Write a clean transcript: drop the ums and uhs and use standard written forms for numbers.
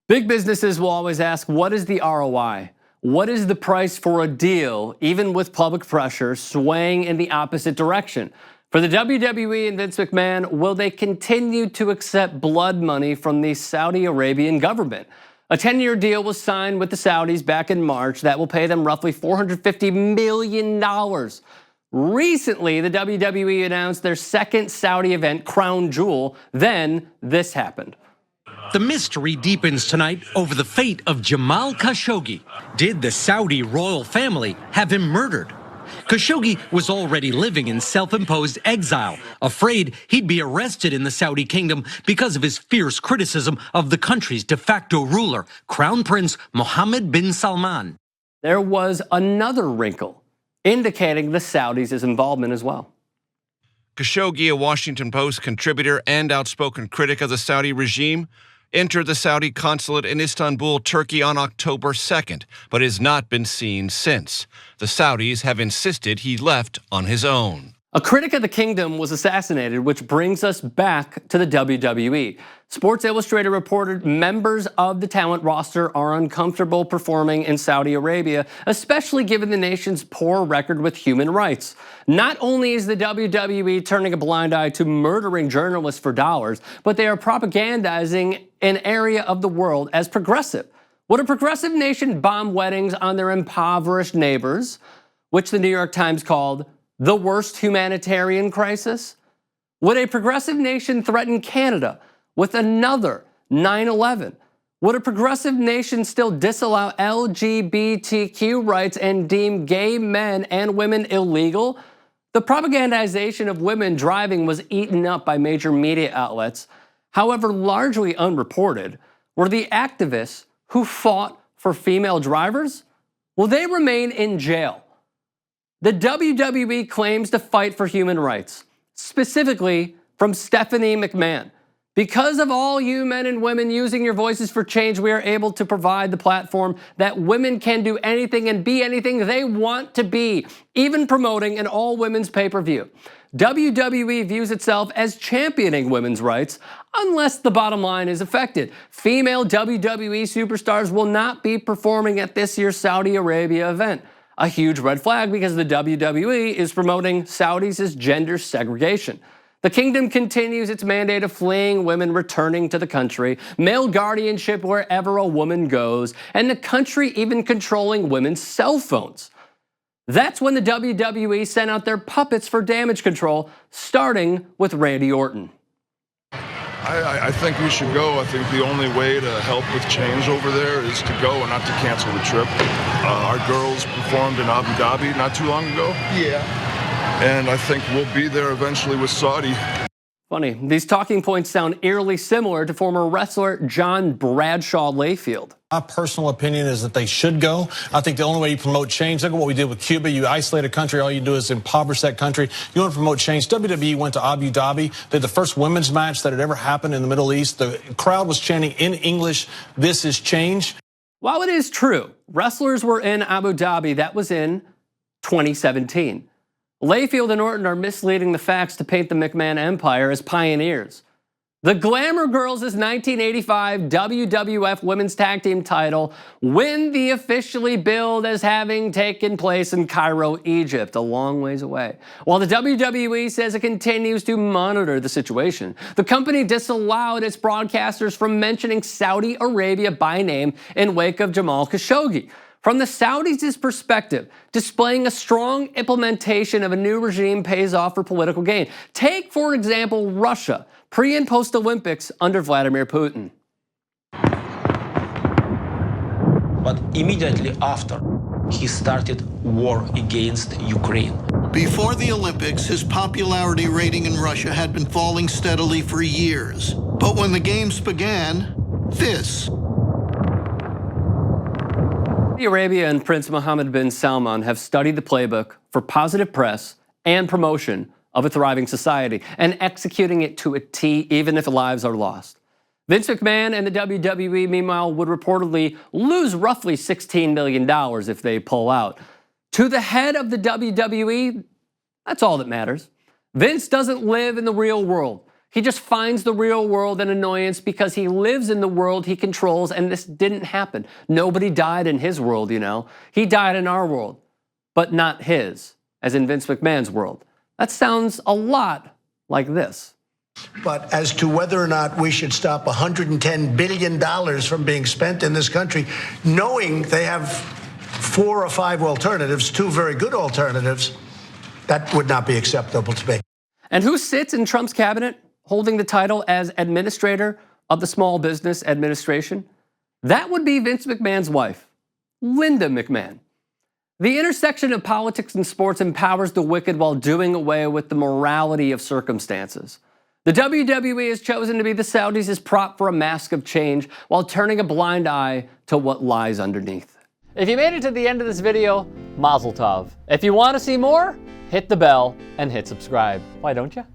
Big businesses will always ask, what is the ROI? What is the price for a deal, even with public pressure swaying in the opposite direction? For the WWE and Vince McMahon, will they continue to accept blood money from the Saudi Arabian government? A 10-year deal was signed with the Saudis back in March that will pay them roughly $450 million. Recently, the WWE announced their second Saudi event, Crown Jewel. Then this happened. The mystery deepens tonight over the fate of Jamal Khashoggi. Did the Saudi royal family have him murdered? Khashoggi was already living in self-imposed exile, afraid he'd be arrested in the Saudi kingdom because of his fierce criticism of the country's de facto ruler, Crown Prince Mohammed bin Salman. There was another wrinkle indicating the Saudis' involvement as well. Khashoggi, a Washington Post contributor and outspoken critic of the Saudi regime, entered the Saudi consulate in Istanbul, Turkey on October 2nd, but has not been seen since. The Saudis have insisted he left on his own. A critic of the kingdom was assassinated, which brings us back to the WWE. Sports Illustrated reported members of the talent roster are uncomfortable performing in Saudi Arabia, especially given the nation's poor record with human rights. Not only is the WWE turning a blind eye to murdering journalists for dollars, but they are propagandizing an area of the world as progressive. Would a progressive nation bomb weddings on their impoverished neighbors, which the New York Times called the worst humanitarian crisis? Would a progressive nation threaten Canada with another 9/11? Would a progressive nation still disallow LGBTQ rights and deem gay men and women illegal? The propagandization of women driving was eaten up by major media outlets. However, largely unreported were the activists who fought for female drivers. Will they remain in jail? The WWE claims to fight for human rights, specifically from Stephanie McMahon. Because of all you men and women using your voices for change, we are able to provide the platform that women can do anything and be anything they want to be, even promoting an all-women's pay-per-view. WWE views itself as championing women's rights unless the bottom line is affected. Female WWE superstars will not be performing at this year's Saudi Arabia event. A huge red flag because the WWE is promoting Saudis' gender segregation. The kingdom continues its mandate of fleeing women returning to the country, male guardianship wherever a woman goes, and the country even controlling women's cell phones. That's when the WWE sent out their puppets for damage control, starting with Randy Orton. I think we should go. I think the only way to help with change over there is to go and not to cancel the trip. Our girls performed in Abu Dhabi not too long ago. Yeah. And I think we'll be there eventually with Saudi. Funny, these talking points sound eerily similar to former wrestler John Bradshaw Layfield. My personal opinion is that they should go. I think the only way you promote change, look at what we did with Cuba. You isolate a country, all you do is impoverish that country. You want to promote change. WWE went to Abu Dhabi. They had the first women's match that had ever happened in the Middle East. The crowd was chanting in English, "This is change." While it is true, wrestlers were in Abu Dhabi, that was in 2017. Layfield and Orton are misleading the facts to paint the McMahon Empire as pioneers. The Glamour Girls' 1985 WWF Women's Tag Team title win the officially billed as having taken place in Cairo, Egypt, a long ways away. While the WWE says it continues to monitor the situation, the company disallowed its broadcasters from mentioning Saudi Arabia by name in wake of Jamal Khashoggi. From the Saudis' perspective, displaying a strong implementation of a new regime pays off for political gain. Take, for example, Russia, pre- and post-Olympics under Vladimir Putin. But immediately after, he started war against Ukraine. Before the Olympics, his popularity rating in Russia had been falling steadily for years. But when the games began, this. Saudi Arabia and Prince Mohammed bin Salman have studied the playbook for positive press and promotion of a thriving society and executing it to a T, even if lives are lost. Vince McMahon and the WWE, meanwhile, would reportedly lose roughly $16 million if they pull out. To the head of the WWE, that's all that matters. Vince doesn't live in the real world. He just finds the real world an annoyance because he lives in the world he controls, and this didn't happen. Nobody died in his world, you know. He died in our world, but not his, as in Vince McMahon's world. That sounds a lot like this. But as to whether or not we should stop $110 billion from being spent in this country, knowing they have 4 or 5 alternatives, 2 very good alternatives, that would not be acceptable to me. And who sits in Trump's cabinet holding the title as administrator of the Small Business Administration? That would be Vince McMahon's wife, Linda McMahon. The intersection of politics and sports empowers the wicked while doing away with the morality of circumstances. The WWE has chosen to be the Saudis' prop for a mask of change while turning a blind eye to what lies underneath. If you made it to the end of this video, mazel tov. If you want to see more, hit the bell and hit subscribe. Why don't you?